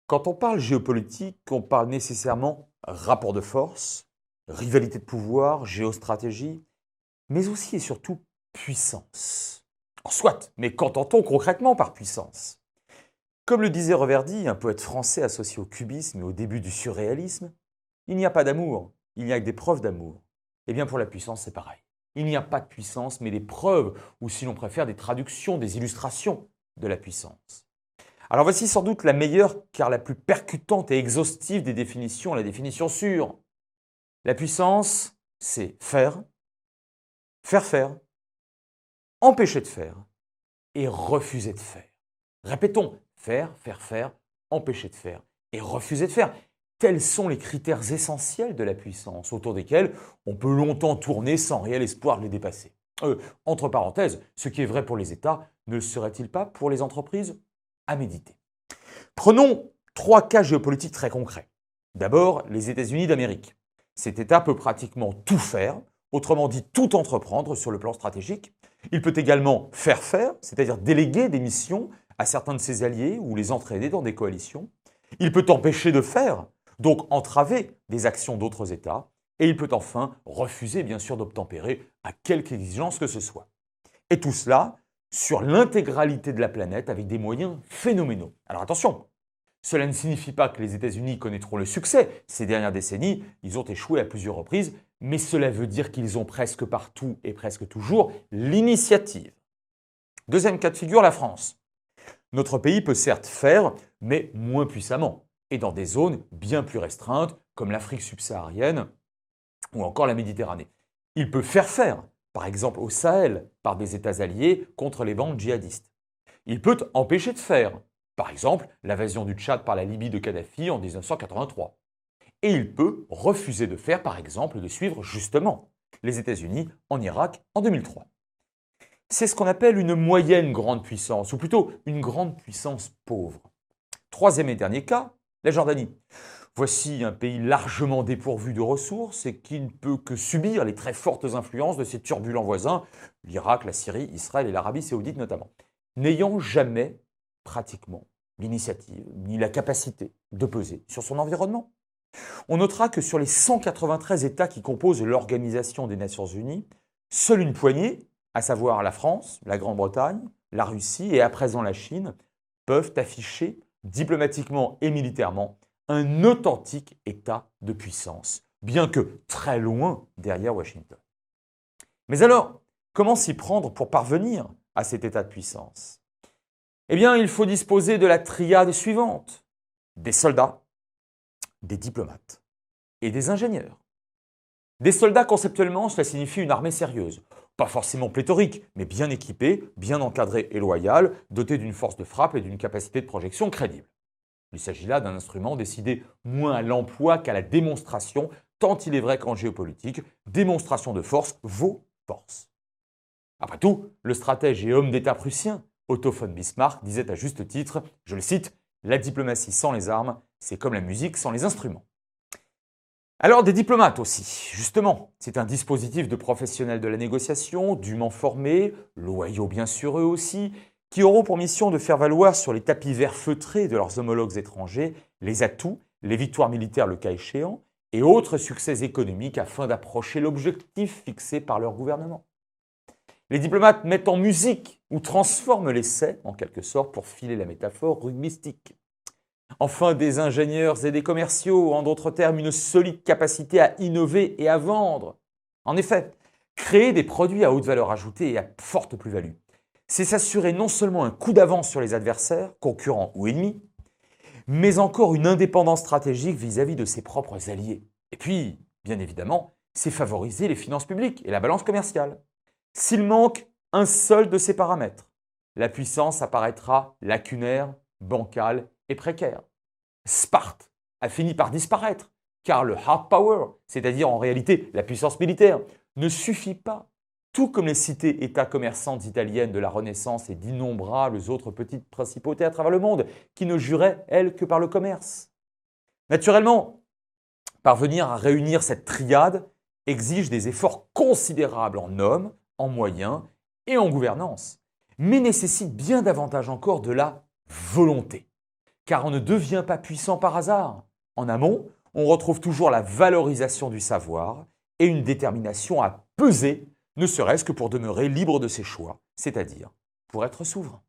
Quand on parle géopolitique, on parle nécessairement rapport de force, rivalité de pouvoir, géostratégie, mais aussi et surtout puissance. Soit, mais qu'entend-on concrètement par puissance? Comme le disait Reverdy, un poète français associé au cubisme et au début du surréalisme, il n'y a pas d'amour, il n'y a que des preuves d'amour. Eh bien pour la puissance, c'est pareil. Il n'y a pas de puissance, mais des preuves, ou si l'on préfère, des traductions, des illustrations de la puissance. Alors voici sans doute la meilleure, car la plus percutante et exhaustive des définitions, la définition sûre. La puissance, c'est faire, faire faire, empêcher de faire et refuser de faire. Répétons, faire, empêcher de faire et refuser de faire. Tels sont les critères essentiels de la puissance, autour desquels on peut longtemps tourner sans réel espoir de les dépasser. Entre parenthèses, ce qui est vrai pour les États, ne le serait-il pas pour les entreprises? À méditer. Prenons 3 cas géopolitiques très concrets. D'abord, les États-Unis d'Amérique. Cet État peut pratiquement tout faire, autrement dit tout entreprendre sur le plan stratégique. Il peut également faire faire, c'est-à-dire déléguer des missions à certains de ses alliés ou les entraîner dans des coalitions. Il peut empêcher de faire, donc entraver des actions d'autres États. Et il peut enfin refuser, bien sûr, d'obtempérer à quelque exigence que ce soit. Et tout cela sur l'intégralité de la planète avec des moyens phénoménaux. Alors attention, cela ne signifie pas que les États-Unis connaîtront le succès. Ces dernières décennies, ils ont échoué à plusieurs reprises, mais cela veut dire qu'ils ont presque partout et presque toujours l'initiative. Deuxième cas de figure, la France. Notre pays peut certes faire, mais moins puissamment, et dans des zones bien plus restreintes, comme l'Afrique subsaharienne ou encore la Méditerranée. Il peut faire, par exemple au Sahel, par des États alliés contre les bandes djihadistes. Il peut empêcher de faire, par exemple l'invasion du Tchad par la Libye de Kadhafi en 1983. Et il peut refuser de faire, par exemple, de suivre justement les États-Unis en Irak en 2003. C'est ce qu'on appelle une moyenne grande puissance, ou plutôt une grande puissance pauvre. Troisième et dernier cas, la Jordanie. Voici un pays largement dépourvu de ressources et qui ne peut que subir les très fortes influences de ses turbulents voisins, l'Irak, la Syrie, Israël et l'Arabie saoudite notamment, n'ayant jamais pratiquement l'initiative ni la capacité de peser sur son environnement. On notera que sur les 193 États qui composent l'Organisation des Nations Unies, seule une poignée, à savoir la France, la Grande-Bretagne, la Russie et à présent la Chine, peuvent afficher diplomatiquement et militairement un authentique état de puissance, bien que très loin derrière Washington. Mais alors, comment s'y prendre pour parvenir à cet état de puissance? Eh bien, il faut disposer de la triade suivante: des soldats, des diplomates et des ingénieurs. Des soldats, conceptuellement, cela signifie une armée sérieuse, pas forcément pléthorique, mais bien équipée, bien encadrée et loyale, dotée d'une force de frappe et d'une capacité de projection crédible. Il s'agit là d'un instrument décidé moins à l'emploi qu'à la démonstration, tant il est vrai qu'en géopolitique, démonstration de force vaut force. Après tout, le stratège et homme d'État prussien, Otto von Bismarck, disait à juste titre, je le cite, « La diplomatie sans les armes, c'est comme la musique sans les instruments ». Alors des diplomates aussi, justement, c'est un dispositif de professionnels de la négociation, dûment formés, loyaux bien sûr eux aussi, qui auront pour mission de faire valoir sur les tapis verts feutrés de leurs homologues étrangers les atouts, les victoires militaires le cas échéant, et autres succès économiques afin d'approcher l'objectif fixé par leur gouvernement. Les diplomates mettent en musique ou transforment l'essai, en quelque sorte, pour filer la métaphore rugbystique. Enfin, des ingénieurs et des commerciaux, en d'autres termes, une solide capacité à innover et à vendre. En effet, créer des produits à haute valeur ajoutée et à forte plus-value, c'est s'assurer non seulement un coup d'avance sur les adversaires, concurrents ou ennemis, mais encore une indépendance stratégique vis-à-vis de ses propres alliés. Et puis, bien évidemment, c'est favoriser les finances publiques et la balance commerciale. S'il manque un seul de ces paramètres, la puissance apparaîtra lacunaire, bancale et précaire. Sparte a fini par disparaître, car le hard power, c'est-à-dire en réalité la puissance militaire, ne suffit pas. Tout comme les cités-États commerçantes italiennes de la Renaissance et d'innombrables autres petites principautés à travers le monde, qui ne juraient, elles, que par le commerce. Naturellement, parvenir à réunir cette triade exige des efforts considérables en hommes, en moyens et en gouvernance, mais nécessite bien davantage encore de la volonté. Car on ne devient pas puissant par hasard. En amont, on retrouve toujours la valorisation du savoir et une détermination à peser, ne serait-ce que pour demeurer libre de ses choix, c'est-à-dire pour être souverain.